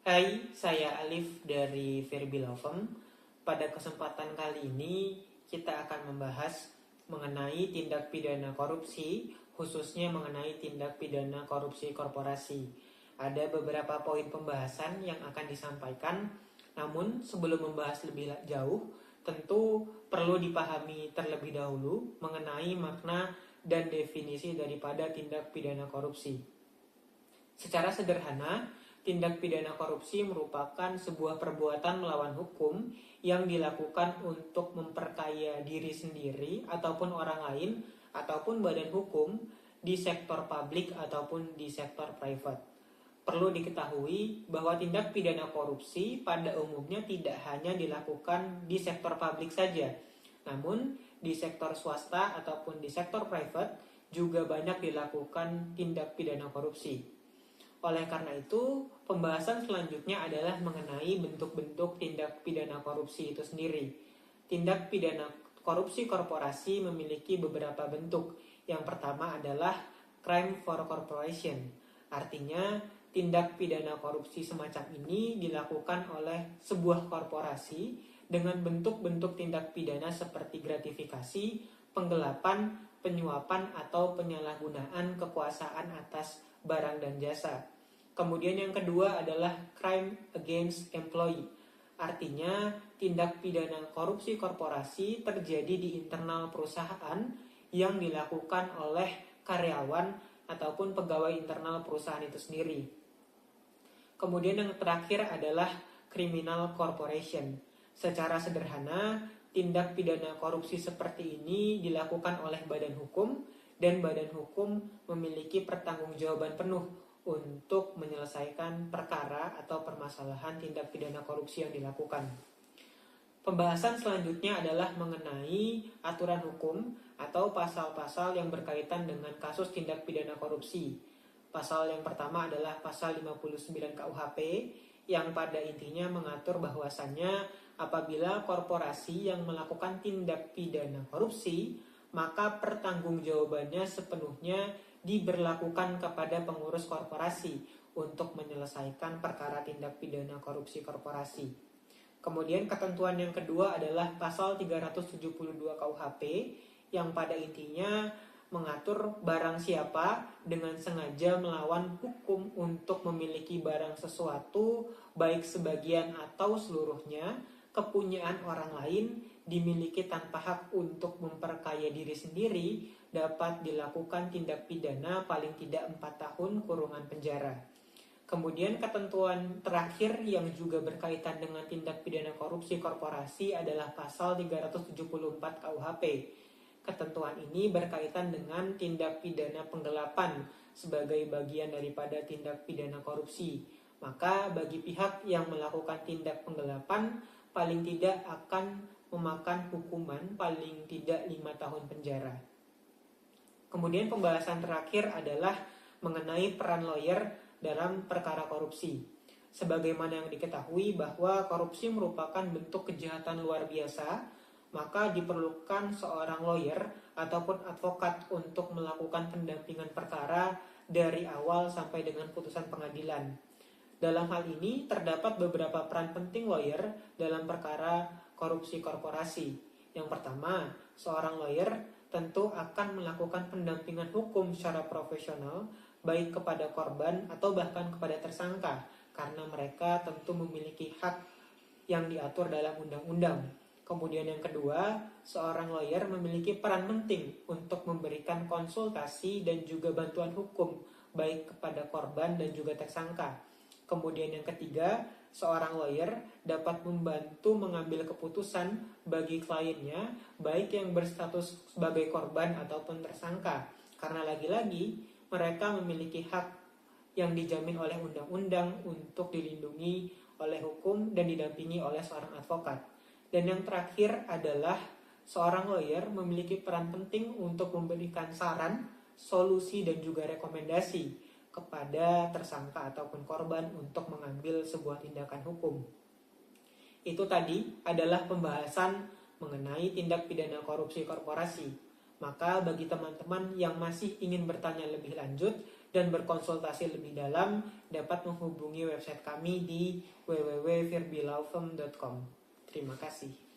Hai, saya Alif dari Verbi Law Firm. Pada kesempatan kali ini kita akan membahas mengenai tindak pidana korupsi, khususnya mengenai tindak pidana korupsi korporasi. Ada beberapa poin pembahasan yang akan disampaikan, namun sebelum membahas lebih jauh, tentu perlu dipahami terlebih dahulu mengenai makna dan definisi daripada tindak pidana korupsi. Secara sederhana, tindak pidana korupsi merupakan sebuah perbuatan melawan hukum yang dilakukan untuk memperkaya diri sendiri ataupun orang lain ataupun badan hukum di sektor publik ataupun di sektor private. Perlu diketahui bahwa tindak pidana korupsi pada umumnya tidak hanya dilakukan di sektor publik saja, namun di sektor swasta ataupun di sektor private juga banyak dilakukan tindak pidana korupsi. Oleh karena itu, pembahasan selanjutnya adalah mengenai bentuk-bentuk tindak pidana korupsi itu sendiri. Tindak pidana korupsi korporasi memiliki beberapa bentuk. Yang pertama adalah crime for corporation. Artinya, tindak pidana korupsi semacam ini dilakukan oleh sebuah korporasi dengan bentuk-bentuk tindak pidana seperti gratifikasi, penggelapan, penyuapan, atau penyalahgunaan kekuasaan atas barang dan jasa. Kemudian yang kedua adalah crime against employee. Artinya tindak pidana korupsi korporasi terjadi di internal perusahaan yang dilakukan oleh karyawan ataupun pegawai internal perusahaan itu sendiri. Kemudian yang terakhir adalah criminal corporation. Secara sederhana, tindak pidana korupsi seperti ini dilakukan oleh badan hukum dan badan hukum memiliki pertanggungjawaban penuh untuk menyelesaikan perkara atau permasalahan tindak pidana korupsi yang dilakukan. Pembahasan selanjutnya adalah mengenai aturan hukum atau pasal-pasal yang berkaitan dengan kasus tindak pidana korupsi. Pasal yang pertama adalah pasal 59 KUHP yang pada intinya mengatur bahwasannya apabila korporasi yang melakukan tindak pidana korupsi, maka pertanggungjawabannya sepenuhnya diberlakukan kepada pengurus korporasi untuk menyelesaikan perkara tindak pidana korupsi korporasi. Kemudian ketentuan yang kedua adalah pasal 372 KUHP yang pada intinya mengatur barang siapa dengan sengaja melawan hukum untuk memiliki barang sesuatu baik sebagian atau seluruhnya kepunyaan orang lain dimiliki tanpa hak untuk memperkaya diri sendiri dapat dilakukan tindak pidana paling tidak 4 tahun kurungan penjara. Kemudian ketentuan terakhir yang juga berkaitan dengan tindak pidana korupsi korporasi adalah pasal 374 KUHP. Ketentuan ini berkaitan dengan tindak pidana penggelapan sebagai bagian daripada tindak pidana korupsi. Maka bagi pihak yang melakukan tindak penggelapan paling tidak akan memakan hukuman paling tidak 5 tahun penjara. Kemudian pembahasan terakhir adalah mengenai peran lawyer dalam perkara korupsi. Sebagaimana yang diketahui bahwa korupsi merupakan bentuk kejahatan luar biasa, maka diperlukan seorang lawyer ataupun advokat untuk melakukan pendampingan perkara dari awal sampai dengan putusan pengadilan. Dalam hal ini terdapat beberapa peran penting lawyer dalam perkara korupsi korporasi. Yang pertama, seorang lawyer tentu akan melakukan pendampingan hukum secara profesional baik kepada korban atau bahkan kepada tersangka karena mereka tentu memiliki hak yang diatur dalam undang-undang. Kemudian yang kedua, seorang lawyer memiliki peran penting untuk memberikan konsultasi dan juga bantuan hukum baik kepada korban dan juga tersangka. Kemudian yang ketiga, seorang lawyer dapat membantu mengambil keputusan bagi kliennya baik yang berstatus sebagai korban ataupun tersangka. Karena lagi-lagi mereka memiliki hak yang dijamin oleh undang-undang untuk dilindungi oleh hukum dan didampingi oleh seorang advokat. Dan yang terakhir adalah seorang lawyer memiliki peran penting untuk memberikan saran, solusi, dan juga rekomendasi kepada tersangka ataupun korban untuk mengambil sebuah tindakan hukum. Itu tadi adalah pembahasan mengenai tindak pidana korupsi korporasi. Maka bagi teman-teman yang masih ingin bertanya lebih lanjut, dan berkonsultasi lebih dalam dapat menghubungi website kami di www.virbilawfirm.com. Terima kasih.